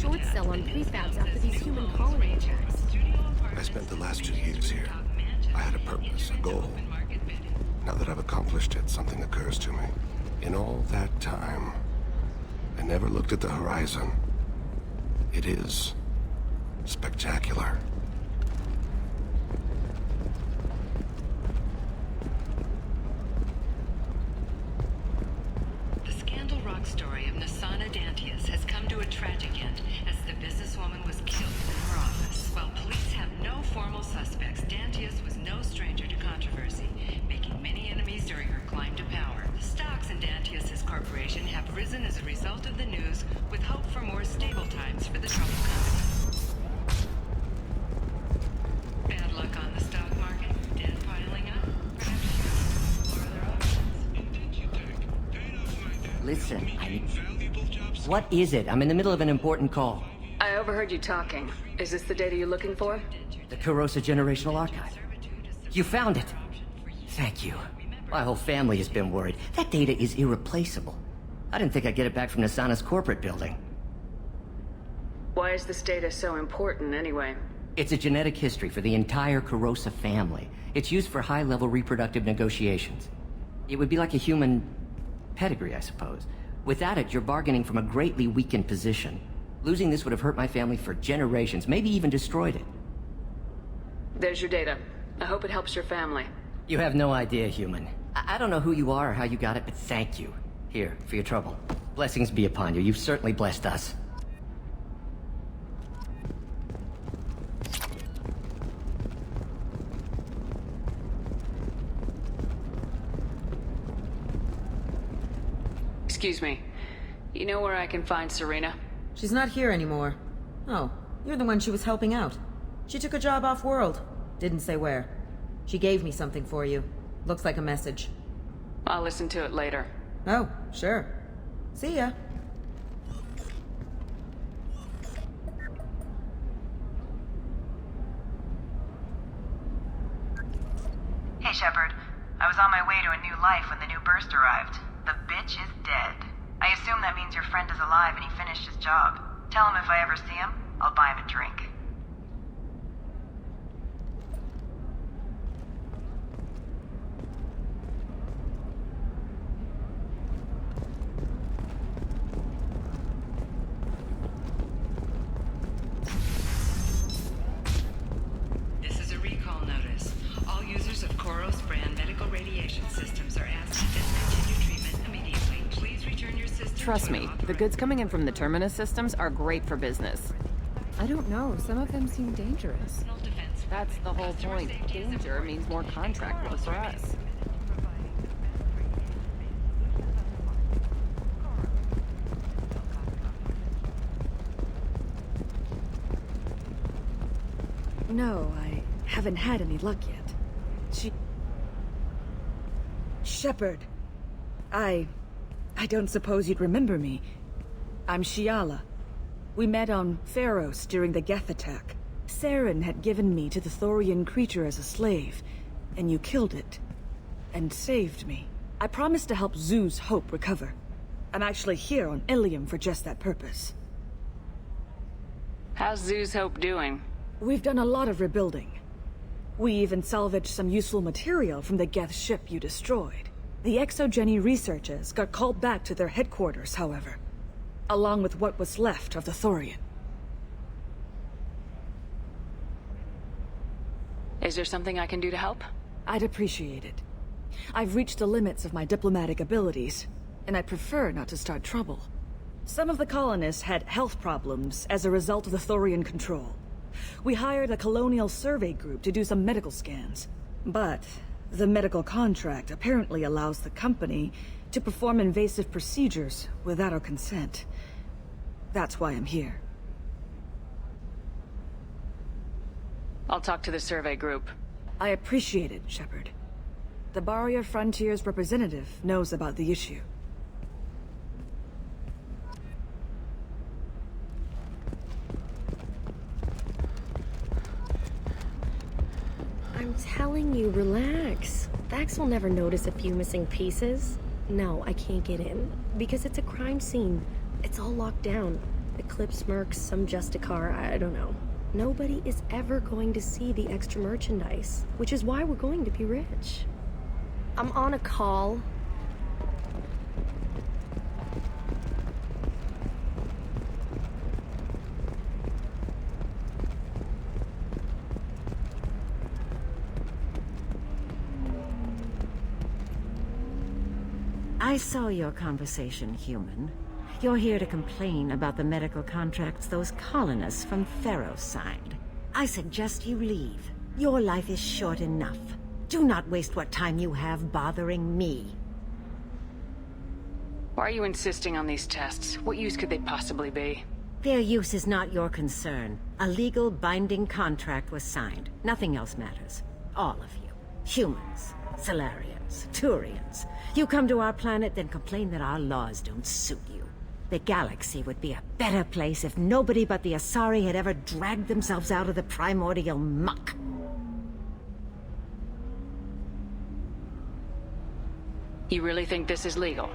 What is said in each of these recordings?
short sell on prefabs after these human colony attacks. I spent the last 2 years here. I had a purpose, a goal. Now that I've accomplished it, something occurs to me. In all that time, I never looked at the horizon. It is spectacular. The Scandal Rock story of Nassana Dantius has come to a tragic end as the businesswoman was killed in her office. While police have no formal suspects, Dantius was no stranger to controversy, making many enemies during her climb to power. The stocks in Dantius's corporation have risen as a result of the news, with hope for more stable times for the troubled company. Bad luck on the stock market, debt piling up. Perhaps or other options. Listen, what is it? I'm in the middle of an important call. I overheard you talking. Is this the data you're looking for? The Kurosa Generational Archive. You found it. Thank you. My whole family has been worried. That data is irreplaceable. I didn't think I'd get it back from Nassana's corporate building. Why is this data so important anyway? It's a genetic history for the entire Kurosa family. It's used for high-level reproductive negotiations. It would be like a human pedigree, I suppose. Without it, you're bargaining from a greatly weakened position. Losing this would have hurt my family for generations, maybe even destroyed it. There's your data. I hope it helps your family. You have no idea, human. I don't know who you are or how you got it, but thank you. Here, for your trouble. Blessings be upon you. You've certainly blessed us. Excuse me. You know where I can find Serena? She's not here anymore. Oh, you're the one she was helping out. She took a job off-world. Didn't say where. She gave me something for you. Looks like a message. I'll listen to it later. Oh, sure. See ya. Hey, Shepard. I was on my way to a new life when the new burst arrived. The bitch is dead. I assume that means your friend is alive and he finished his job. Tell him if I ever see him, I'll buy him a drink. This is a recall notice. All users of Koros brand medical radiation systems are asked to discontinue treatment immediately. Please return your system. Trust me, the goods coming in from the Terminus systems are great for business. I don't know, some of them seem dangerous. That's the whole point. Danger means more contract work for us. No, I haven't had any luck yet. Shepard. I don't suppose you'd remember me. I'm Shiala. We met on Pharos during the Geth attack. Saren had given me to the Thorian creature as a slave, and you killed it. And saved me. I promised to help Zoo's Hope recover. I'm actually here on Ilium for just that purpose. How's Zoo's Hope doing? We've done a lot of rebuilding. We even salvaged some useful material from the Geth ship you destroyed. The Exogeny researchers got called back to their headquarters, however, along with what was left of the Thorian. Is there something I can do to help? I'd appreciate it. I've reached the limits of my diplomatic abilities, and I prefer not to start trouble. Some of the colonists had health problems as a result of the Thorian control. We hired a colonial survey group to do some medical scans. But the medical contract apparently allows the company to perform invasive procedures without our consent. That's why I'm here. I'll talk to the survey group. I appreciate it, Shepard. The Barrier Frontiers representative knows about the issue. I'm telling you, relax. Vax will never notice a few missing pieces. No, I can't get in. Because it's a crime scene. It's all locked down. Eclipse mercs, some Justicar, I don't know. Nobody is ever going to see the extra merchandise, which is why we're going to be rich. I'm on a call. I saw your conversation, human. You're here to complain about the medical contracts those colonists from Pharos signed. I suggest you leave. Your life is short enough. Do not waste what time you have bothering me. Why are you insisting on these tests? What use could they possibly be? Their use is not your concern. A legal binding contract was signed. Nothing else matters. All of you. Humans, Salarians, Turians. You come to our planet, then complain that our laws don't suit you. The galaxy would be a better place if nobody but the Asari had ever dragged themselves out of the primordial muck. You really think this is legal?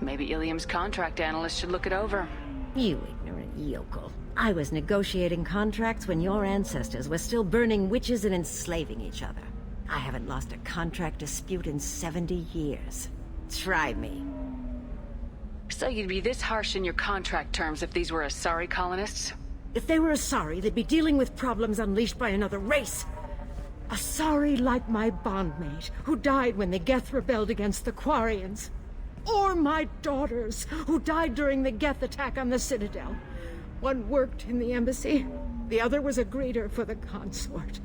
Maybe Ilium's contract analyst should look it over. You ignorant yokel. I was negotiating contracts when your ancestors were still burning witches and enslaving each other. I haven't lost a contract dispute in 70 years. Try me. So you'd be this harsh in your contract terms if these were Asari colonists? If they were Asari, they'd be dealing with problems unleashed by another race. Asari like my bondmate, who died when the Geth rebelled against the Quarians. Or my daughters, who died during the Geth attack on the Citadel. One worked in the embassy, the other was a greeter for the consort.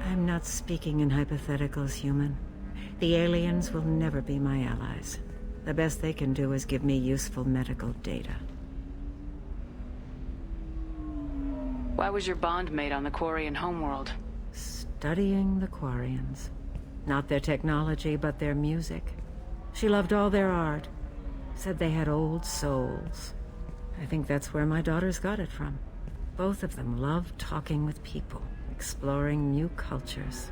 I'm not speaking in hypotheticals, human. The aliens will never be my allies. The best they can do is give me useful medical data. Why was your bond made on the Quarian homeworld? Studying the Quarians. Not their technology, but their music. She loved all their art. Said they had old souls. I think that's where my daughters got it from. Both of them loved talking with people, exploring new cultures.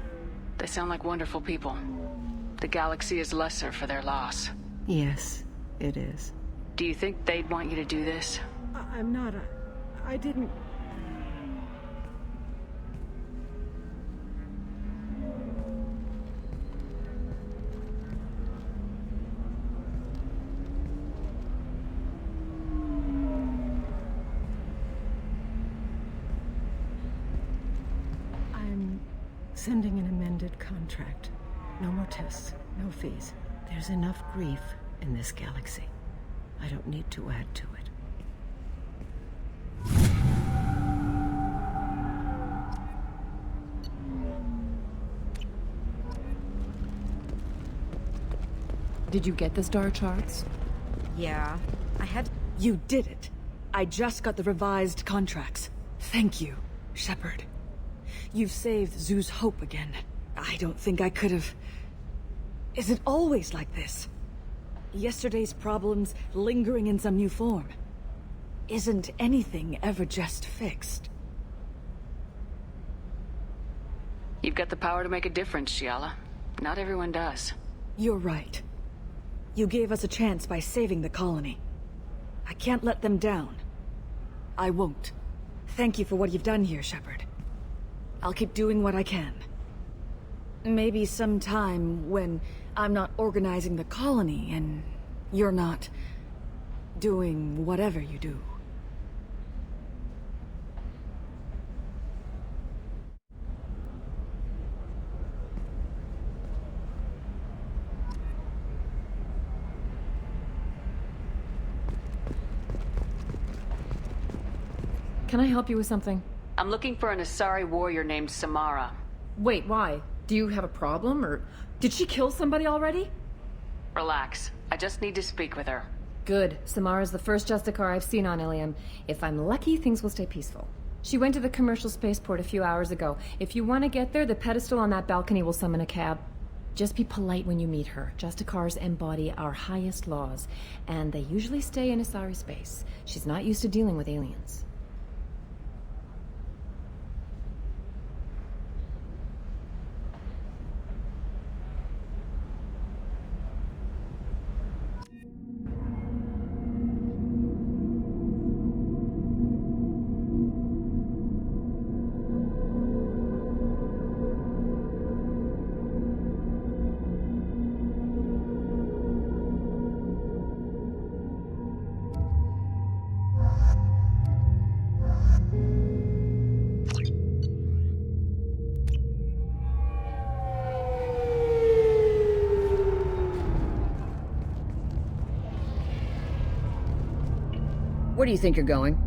They sound like wonderful people. The galaxy is lesser for their loss. Yes, it is. Do you think they'd want you to do this? I'm not. I didn't... Sending an amended contract. No more tests, no fees. There's enough grief in this galaxy. I don't need to add to it. Did you get the star charts? Yeah, I had... You did it. I just got the revised contracts. Thank you, Shepard. You've saved Zoo's hope again. I don't think I could have... Is it always like this? Yesterday's problems lingering in some new form. Isn't anything ever just fixed? You've got the power to make a difference, Shiala. Not everyone does. You're right. You gave us a chance by saving the colony. I can't let them down. I won't. Thank you for what you've done here, Shepard. I'll keep doing what I can. Maybe sometime when I'm not organizing the colony and you're not doing whatever you do. Can I help you with something? I'm looking for an Asari warrior named Samara. Wait, why? Do you have a problem, or did she kill somebody already? Relax. I just need to speak with her. Good. Samara's the first Justicar I've seen on Ilium. If I'm lucky, things will stay peaceful. She went to the commercial spaceport a few hours ago. If you want to get there, the pedestal on that balcony will summon a cab. Just be polite when you meet her. Justicars embody our highest laws, and they usually stay in Asari space. She's not used to dealing with aliens. Where do you think you're going?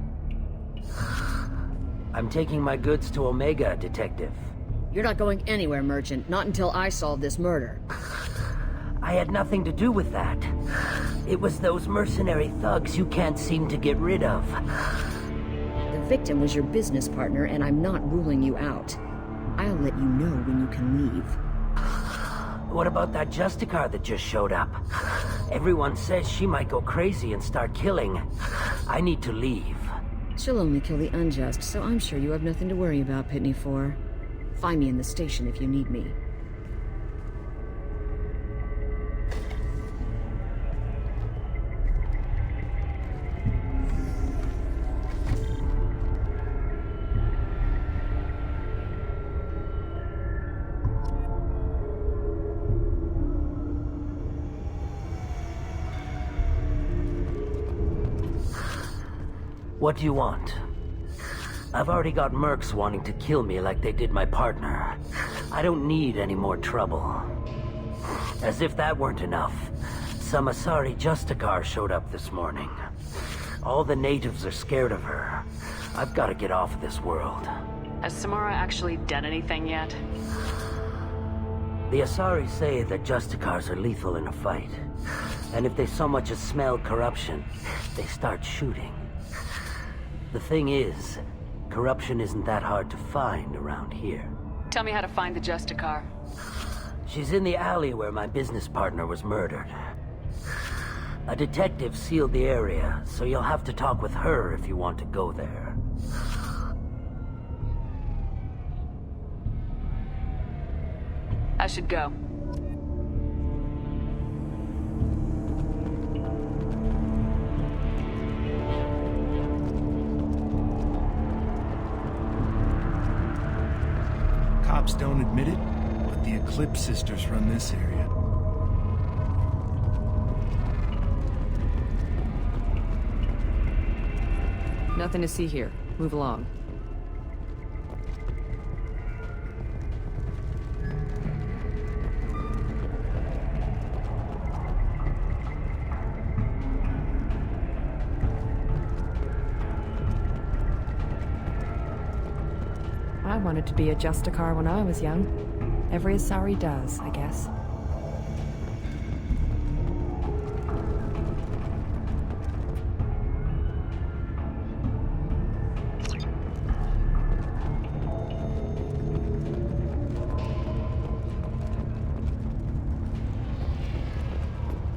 I'm taking my goods to Omega, Detective. You're not going anywhere, Merchant. Not until I solve this murder. I had nothing to do with that. It was those mercenary thugs you can't seem to get rid of. The victim was your business partner, and I'm not ruling you out. I'll let you know when you can leave. What about that Justicar that just showed up? Everyone says she might go crazy and start killing. I need to leave. She'll only kill the unjust, so I'm sure you have nothing to worry about, Pitney 4. Find me in the station if you need me. What do you want? I've already got mercs wanting to kill me like they did my partner. I don't need any more trouble. As if that weren't enough, some Asari Justicar showed up this morning. All the natives are scared of her. I've got to get off of this world. Has Samara actually done anything yet? The Asari say that Justicars are lethal in a fight. And if they so much as smell corruption, they start shooting. The thing is, corruption isn't that hard to find around here. Tell me how to find the Justicar. She's in the alley where my business partner was murdered. A detective sealed the area, so you'll have to talk with her if you want to go there. I should go. Cops don't admit it, but the Eclipse sisters run this area. Nothing to see here. Move along. I wanted to be a Justicar when I was young. Every Asari does, I guess.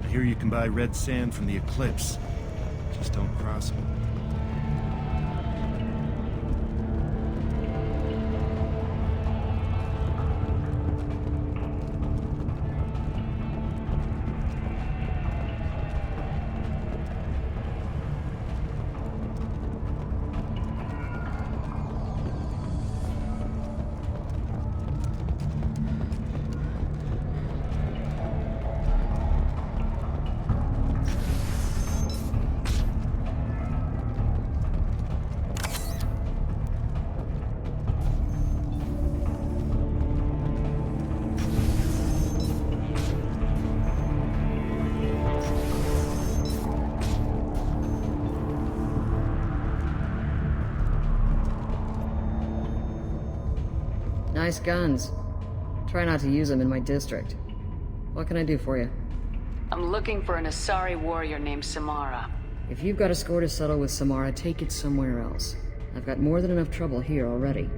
I hear you can buy red sand from the Eclipse. Just don't cross them. Nice guns. Try not to use them in my district. What can I do for you? I'm looking for an Asari warrior named Samara. If you've got a score to settle with Samara, take it somewhere else. I've got more than enough trouble here already.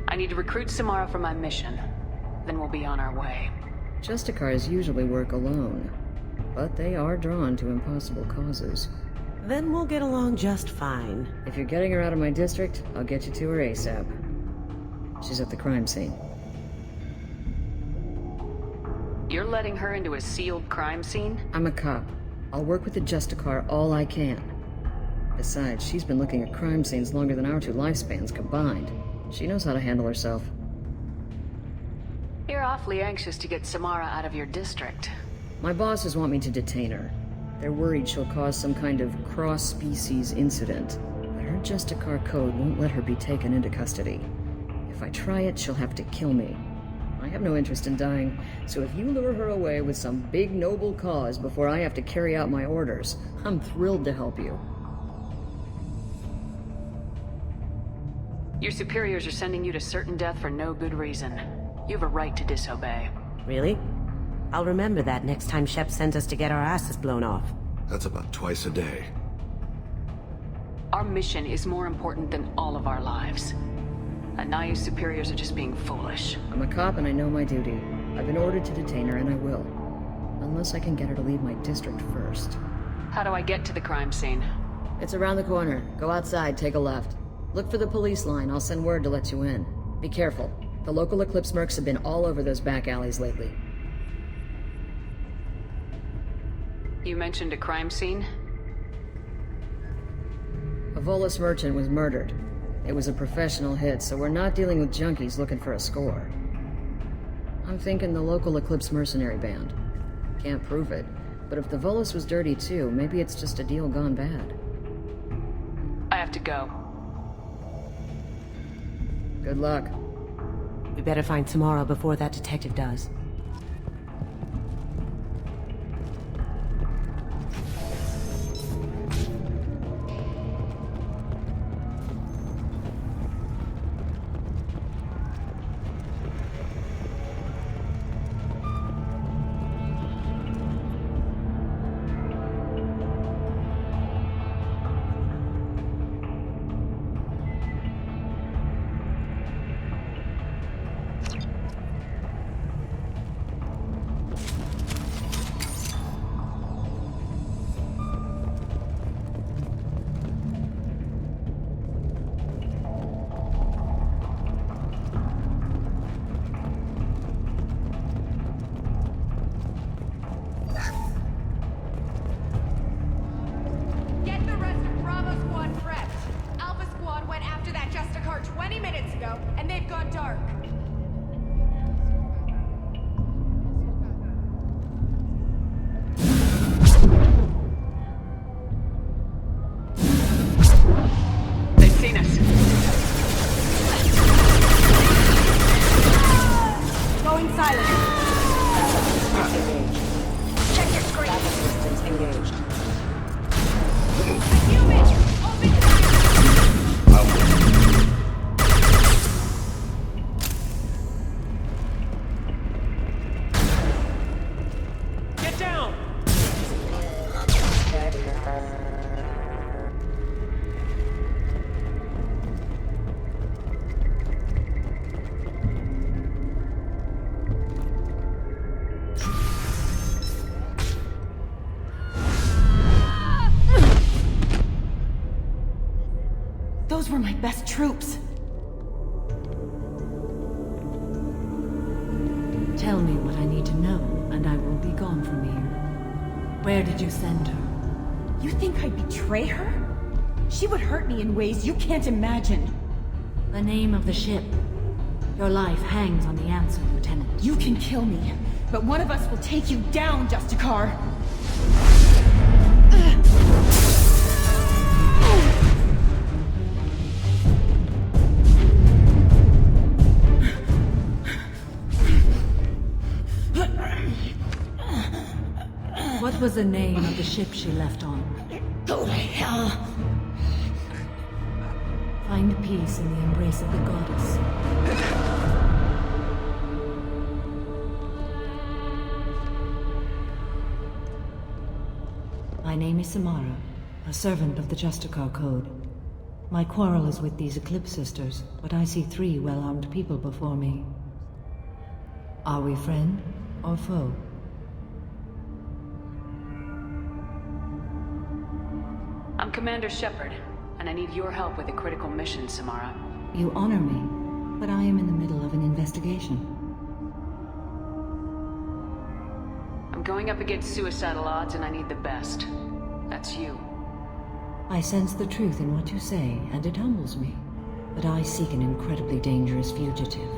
I need to recruit Samara for my mission. Then we'll be on our way. Justicars usually work alone, but they are drawn to impossible causes. Then we'll get along just fine. If you're getting her out of my district, I'll get you to her ASAP. She's at the crime scene. You're letting her into a sealed crime scene? I'm a cop. I'll work with the Justicar all I can. Besides, she's been looking at crime scenes longer than our two lifespans combined. She knows how to handle herself. You're awfully anxious to get Samara out of your district. My bosses want me to detain her. They're worried she'll cause some kind of cross-species incident. But her Justicar code won't let her be taken into custody. If I try it, she'll have to kill me. I have no interest in dying, so if you lure her away with some big noble cause before I have to carry out my orders, I'm thrilled to help you. Your superiors are sending you to certain death for no good reason. You have a right to disobey. Really? I'll remember that next time Shep sends us to get our asses blown off. That's about twice a day. Our mission is more important than all of our lives. Anaya's superiors are just being foolish. I'm a cop and I know my duty. I've been ordered to detain her and I will. Unless I can get her to leave my district first. How do I get to the crime scene? It's around the corner. Go outside, take a left. Look for the police line. I'll send word to let you in. Be careful. The local Eclipse mercs have been all over those back alleys lately. You mentioned a crime scene? A Volus merchant was murdered. It was a professional hit, so we're not dealing with junkies looking for a score. I'm thinking the local Eclipse mercenary band. Can't prove it, but if the Volus was dirty too, maybe it's just a deal gone bad. I have to go. Good luck. We better find Samara before that detective does. Those were my best troops. Tell me what I need to know, and I will be gone from here. Where did you send her? You think I'd betray her? She would hurt me in ways you can't imagine. The name of the ship. Your life hangs on the answer, Lieutenant. You can kill me, but one of us will take you down, Justicar. What was the name of the ship she left on? Go to hell. Find peace in the embrace of the goddess. My name is Samara, a servant of the Justicar Code. My quarrel is with these Eclipse Sisters, but I see 3 well-armed people before me. Are we friend or foe? I'm Commander Shepard, and I need your help with a critical mission, Samara. You honor me, but I am in the middle of an investigation. I'm going up against suicidal odds, and I need the best. That's you. I sense the truth in what you say, and it humbles me. But I seek an incredibly dangerous fugitive.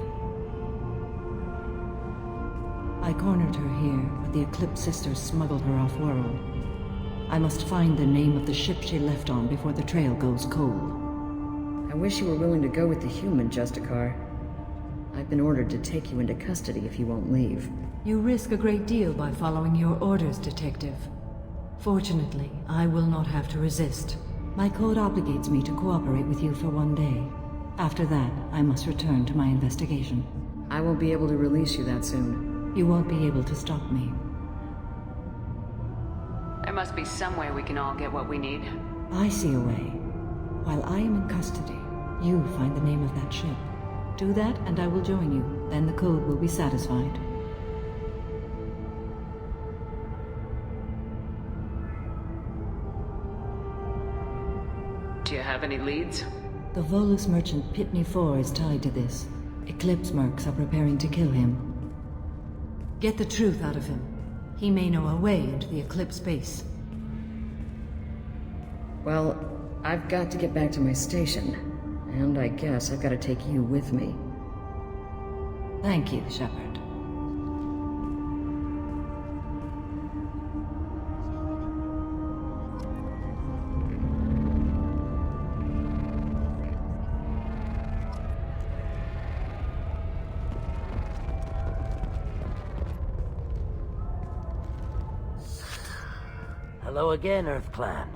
I cornered her here, but the Eclipse Sisters smuggled her off-world. I must find the name of the ship she left on before the trail goes cold. I wish you were willing to go with the human, Justicar. I've been ordered to take you into custody if you won't leave. You risk a great deal by following your orders, Detective. Fortunately, I will not have to resist. My code obligates me to cooperate with you for 1 day. After that, I must return to my investigation. I won't be able to release you that soon. You won't be able to stop me. There must be some way we can all get what we need. I see a way. While I am in custody, you find the name of that ship. Do that and I will join you. Then the code will be satisfied. Do you have any leads? The Volus merchant Pitney 4 is tied to this. Eclipse mercs are preparing to kill him. Get the truth out of him. He may know a way into the Eclipse base. Well, I've got to get back to my station. And I guess I've got to take you with me. Thank you, Shepard. Hello again, Earth Clan.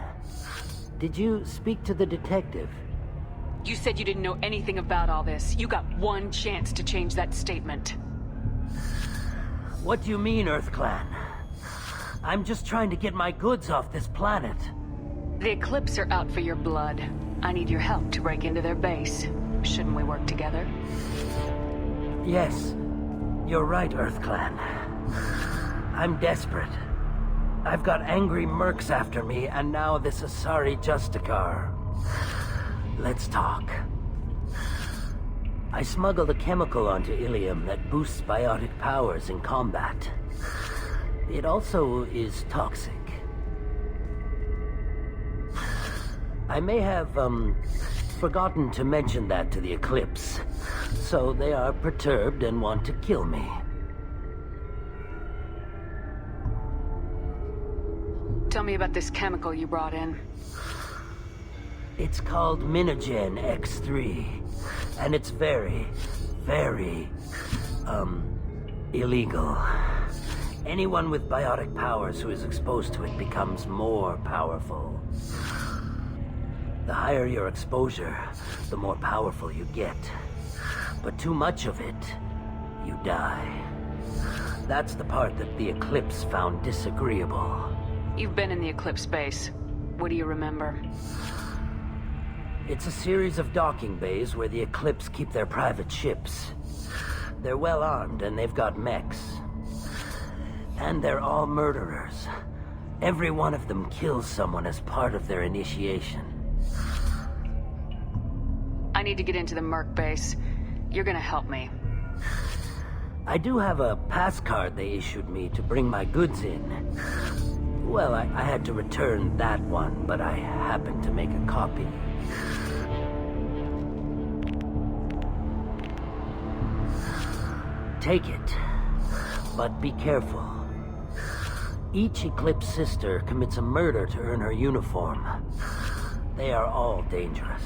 Did you speak to the detective? You said you didn't know anything about all this. You got 1 chance to change that statement. What do you mean, Earth Clan? I'm just trying to get my goods off this planet. The Eclipse are out for your blood. I need your help to break into their base. Shouldn't we work together? Yes, you're right, Earth Clan. I'm desperate. I've got angry mercs after me, and now this Asari Justicar. Let's talk. I smuggled a chemical onto Ilium that boosts biotic powers in combat. It also is toxic. I may have, forgotten to mention that to the Eclipse, so they are perturbed and want to kill me. Tell me about this chemical you brought in. It's called Minogen X3, and it's very, very, illegal. Anyone with biotic powers who is exposed to it becomes more powerful. The higher your exposure, the more powerful you get. But too much of it, you die. That's the part that the Eclipse found disagreeable. You've been in the Eclipse base. What do you remember? It's a series of docking bays where the Eclipse keep their private ships. They're well armed and they've got mechs. And they're all murderers. Every one of them kills someone as part of their initiation. I need to get into the Merc base. You're gonna help me. I do have a pass card they issued me to bring my goods in. Well, I had to return that one, but I happened to make a copy. Take it, but be careful. Each Eclipse sister commits a murder to earn her uniform. They are all dangerous.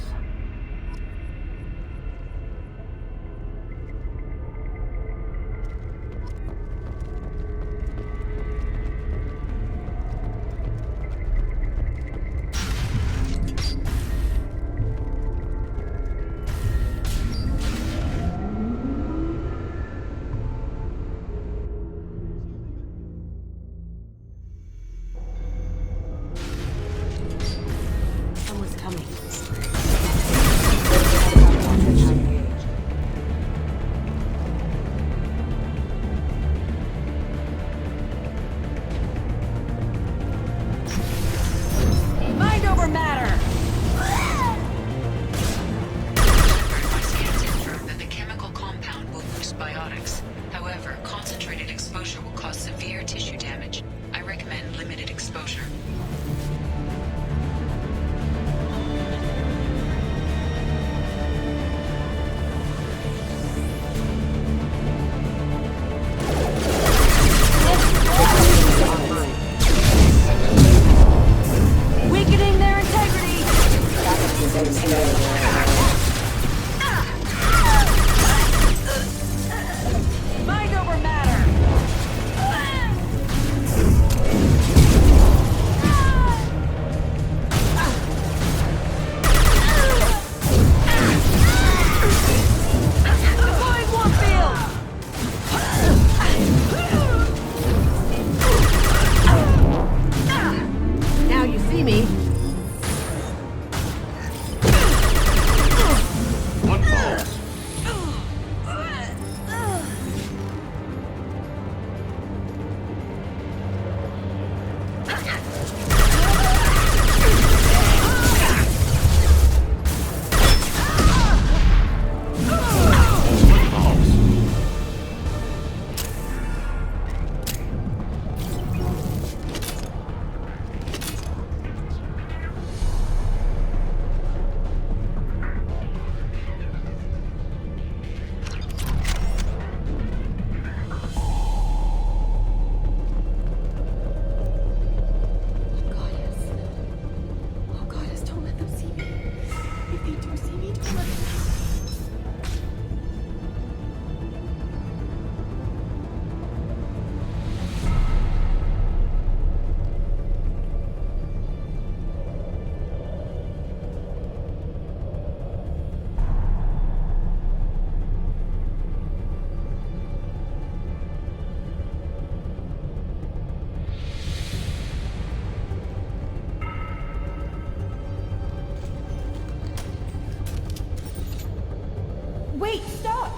Wait, stop!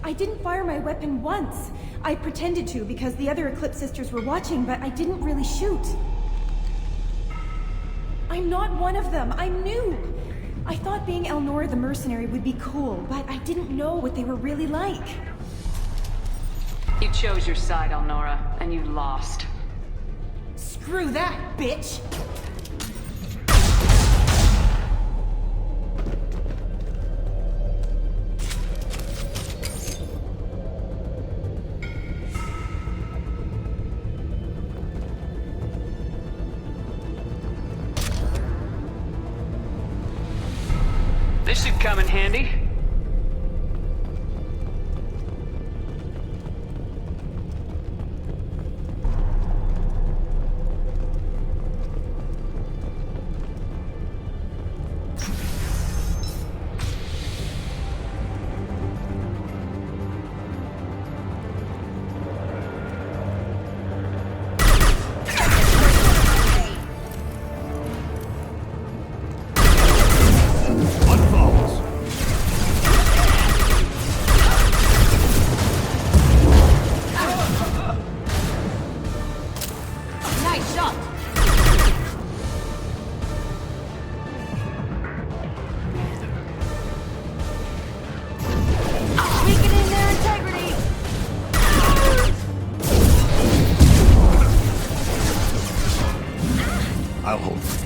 I didn't fire my weapon once. I pretended to because the other Eclipse sisters were watching, but I didn't really shoot. I'm not one of them. I'm new. I thought being Elnora the mercenary would be cool, but I didn't know what they were really like. You chose your side, Elnora, and you lost. Screw that, bitch! This should come in handy. I'll hold them.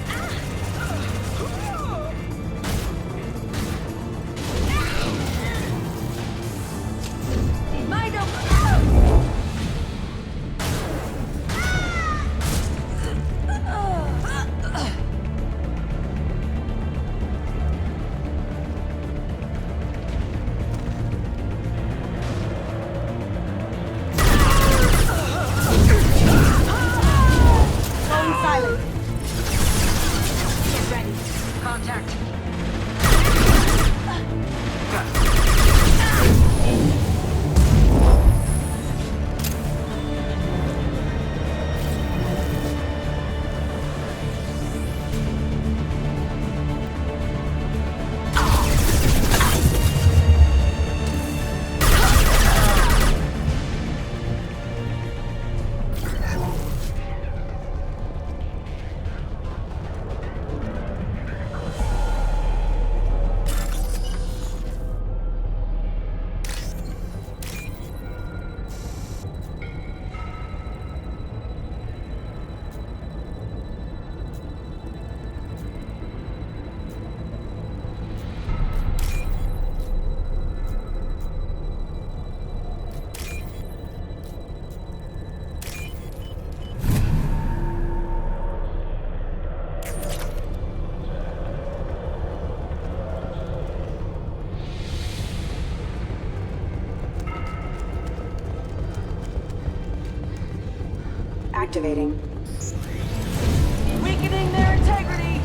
Activating. Weakening their integrity!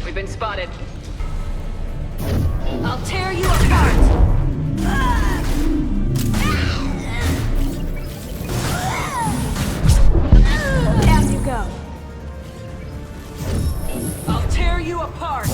We've been spotted. I'll tear you apart! Down you go. I'll tear you apart!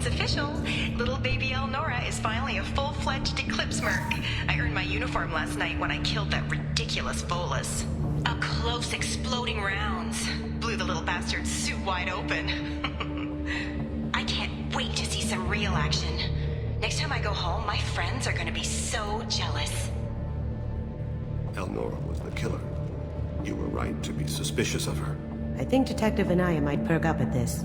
It's official. Little baby Elnora is finally a full-fledged Eclipse merc. I earned my uniform last night when I killed that ridiculous Volus. Up close, exploding rounds. Blew the little bastard's suit wide open. I can't wait to see some real action. Next time I go home, my friends are gonna be so jealous. Elnora was the killer. You were right to be suspicious of her. I think Detective Anaya might perk up at this.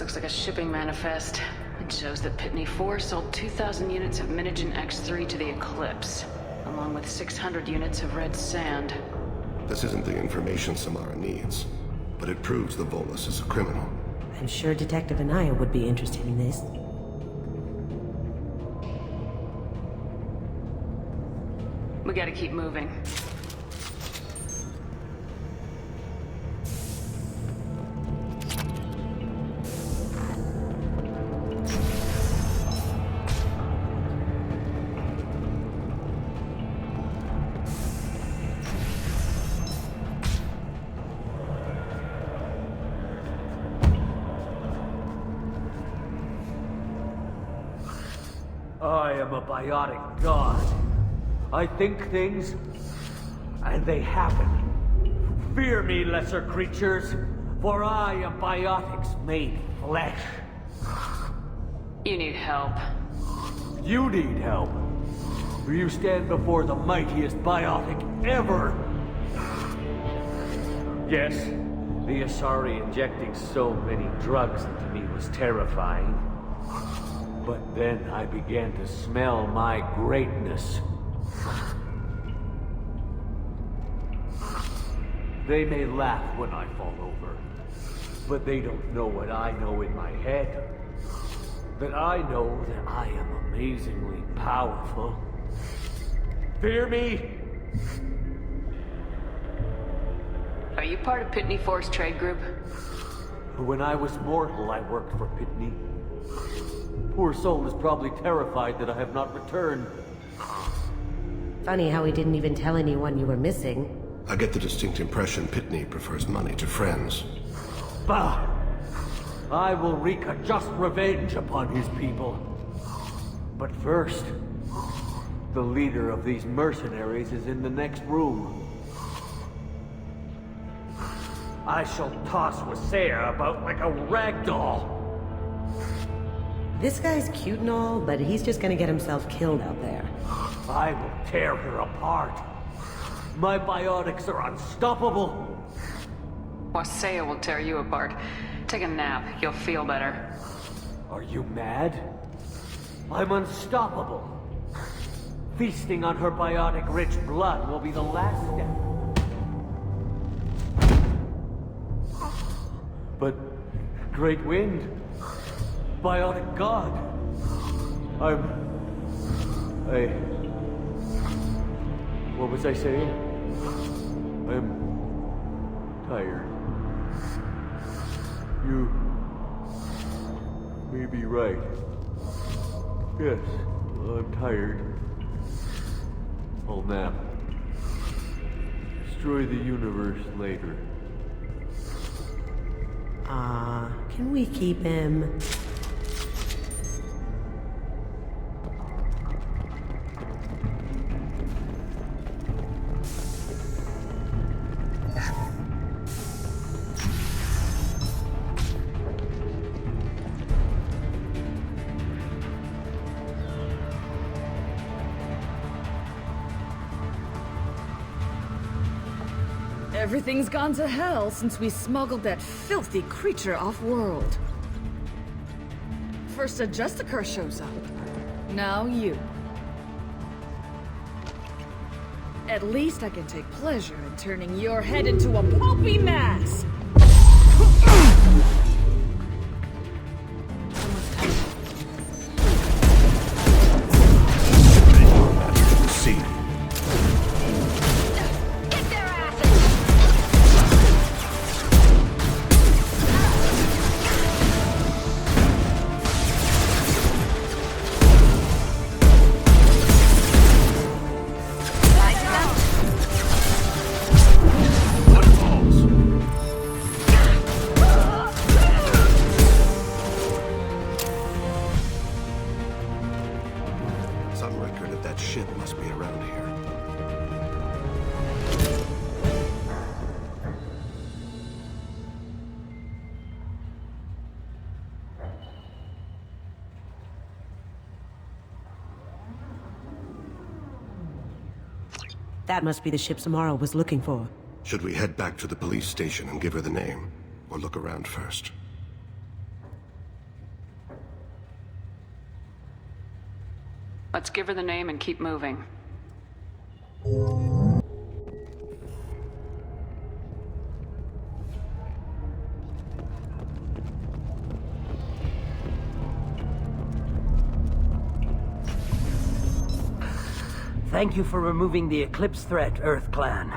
Looks like a shipping manifest. It shows that Pitney 4 sold 2,000 units of Minigen X3 to the Eclipse, along with 600 units of red sand. This isn't the information Samara needs, but it proves the Volus is a criminal. I'm sure Detective Anaya would be interested in this. We gotta keep moving. I am a biotic god. I think things, and they happen. Fear me, lesser creatures, for I am biotics made flesh. You need help. You need help. For you stand before the mightiest biotic ever. Yes, the Asari injecting so many drugs into me was terrifying. But then I began to smell my greatness. They may laugh when I fall over, but they don't know what I know in my head. That I know that I am amazingly powerful. Fear me? you part of Pitney Force Trade Group? When I was mortal, I worked for Pitney. Poor soul is probably terrified that I have not returned. Funny how he didn't even tell anyone you were missing. I get the distinct impression Pitney prefers money to friends. Bah! I will wreak a just revenge upon his people. But first, the leader of these mercenaries is in the next room. I shall toss Wasea about like a rag doll. This guy's cute and all, but he's just gonna get himself killed out there. I will tear her apart. My biotics are unstoppable. Wasea will tear you apart. Take a nap, you'll feel better. Are you mad? I'm unstoppable. Feasting on her biotic-rich blood will be the last step. But, Great Wind, Biotic God, what was I saying? I'm tired. You may be right. Yes, I'm tired. I'll nap. Destroy the universe later. Can we keep him? Everything's gone to hell since we smuggled that filthy creature off-world. First a Justicar shows up. Now you. At least I can take pleasure in turning your head into a pulpy mass! Some record of that ship must be around here. That must be the ship Samara was looking for. Should we head back to the police station and give her the name? Or look around first? Let's give her the name and keep moving. Thank you for removing the Eclipse threat, Earth Clan.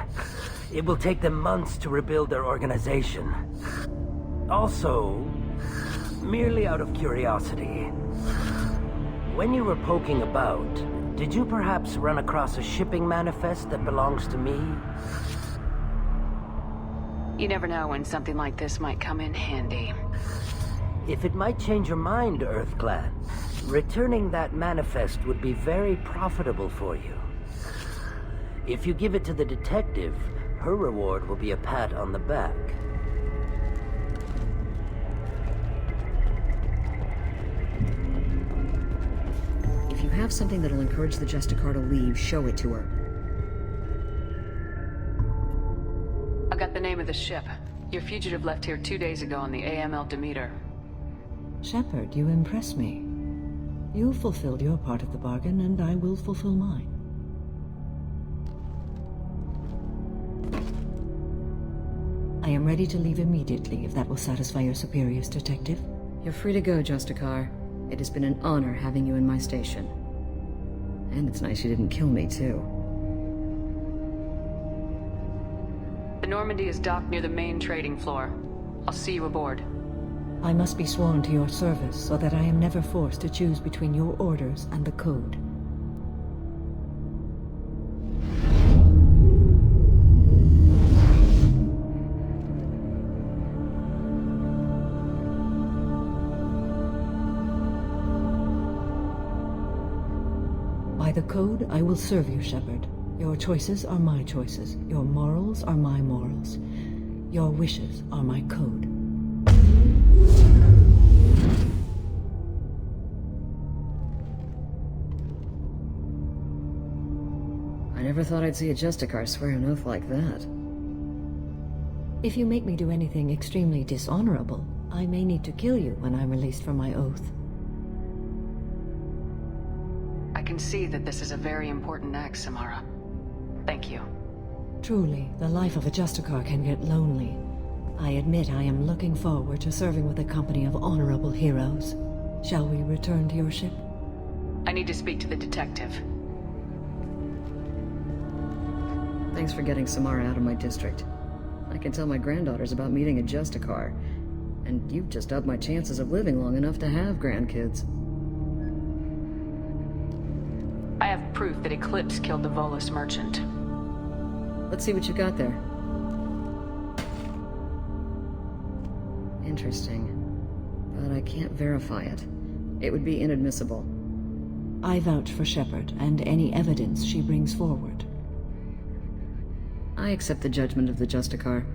It will take them months to rebuild their organization. Also, merely out of curiosity, when you were poking about, did you perhaps run across a shipping manifest that belongs to me? You never know when something like this might come in handy. If it might change your mind, Earth Clan, returning that manifest would be very profitable for you. If you give it to the detective, her reward will be a pat on the back. If you have something that'll encourage the Justicar to leave, show it to her. I got the name of the ship. Your fugitive left here 2 days ago on the AML Demeter. Shepard, you impress me. You fulfilled your part of the bargain, and I will fulfill mine. I am ready to leave immediately, if that will satisfy your superiors, Detective. You're free to go, Justicar. It has been an honor having you in my station. And it's nice you didn't kill me, too. The Normandy is docked near the main trading floor. I'll see you aboard. I must be sworn to your service so that I am never forced to choose between your orders and the Code. By the Code, I will serve you, Shepard. Your choices are my choices. Your morals are my morals. Your wishes are my code. I never thought I'd see a Justicar swear an oath like that. If you make me do anything extremely dishonorable, I may need to kill you when I'm released from my oath. I can see that this is a very important act, Samara. Thank you. Truly, the life of a Justicar can get lonely. I admit I am looking forward to serving with a company of honorable heroes. Shall we return to your ship? I need to speak to the detective. Thanks for getting Samara out of my district. I can tell my granddaughters about meeting a Justicar. And you've just upped my chances of living long enough to have grandkids. I have proof that Eclipse killed the Volus merchant. Let's see what you got there. Interesting. But I can't verify it. It would be inadmissible. I vouch for Shepard and any evidence she brings forward. I accept the judgment of the Justicar.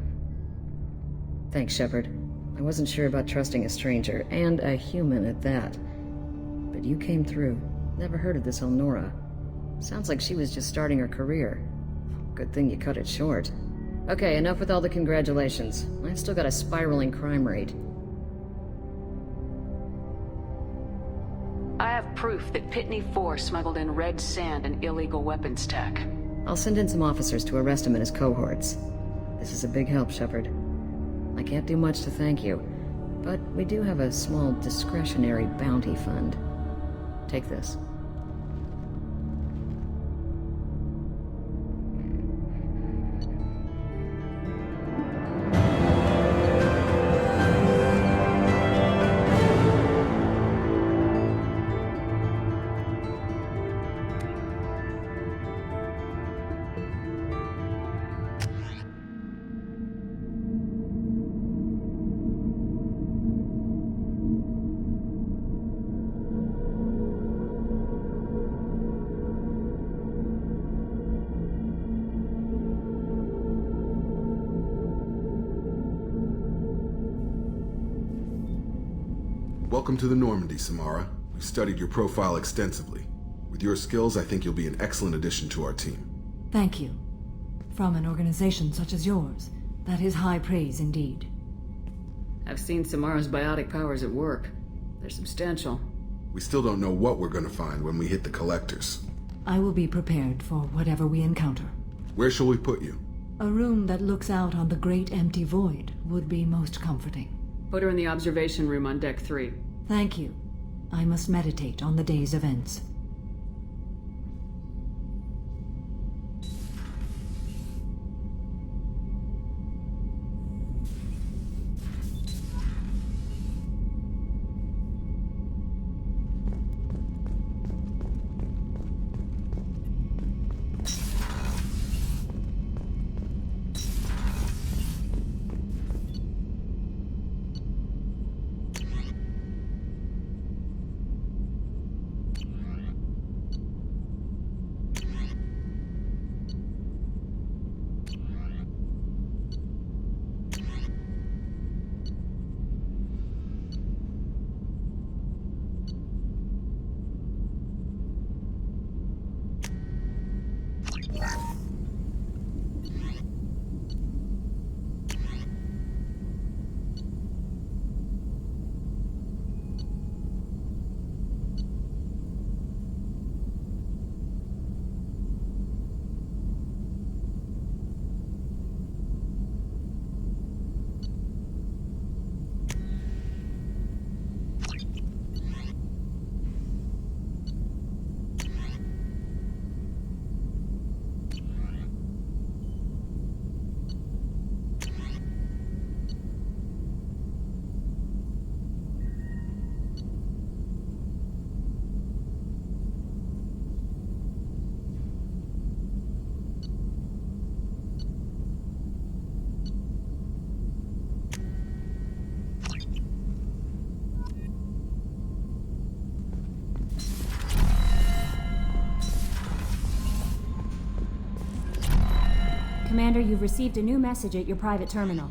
Thanks, Shepard. I wasn't sure about trusting a stranger, and a human at that. But you came through. Never heard of this Elnora. Sounds like she was just starting her career. Good thing you cut it short. Okay, enough with all the congratulations. I've still got a spiraling crime rate. I have proof that Pitney 4 smuggled in red sand and illegal weapons tech. I'll send in some officers to arrest him and his cohorts. This is a big help, Shepard. I can't do much to thank you, but we do have a small discretionary bounty fund. Take this. Welcome to the Normandy, Samara. We've studied your profile extensively. With your skills, I think you'll be an excellent addition to our team. Thank you. From an organization such as yours, that is high praise indeed. I've seen Samara's biotic powers at work. They're substantial. We still don't know what we're going to find when we hit the collectors. I will be prepared for whatever we encounter. Where shall we put you? A room that looks out on the great empty void would be most comforting. Put her in the observation room on Deck 3. Thank you. I must meditate on the day's events. Commander, you've received a new message at your private terminal.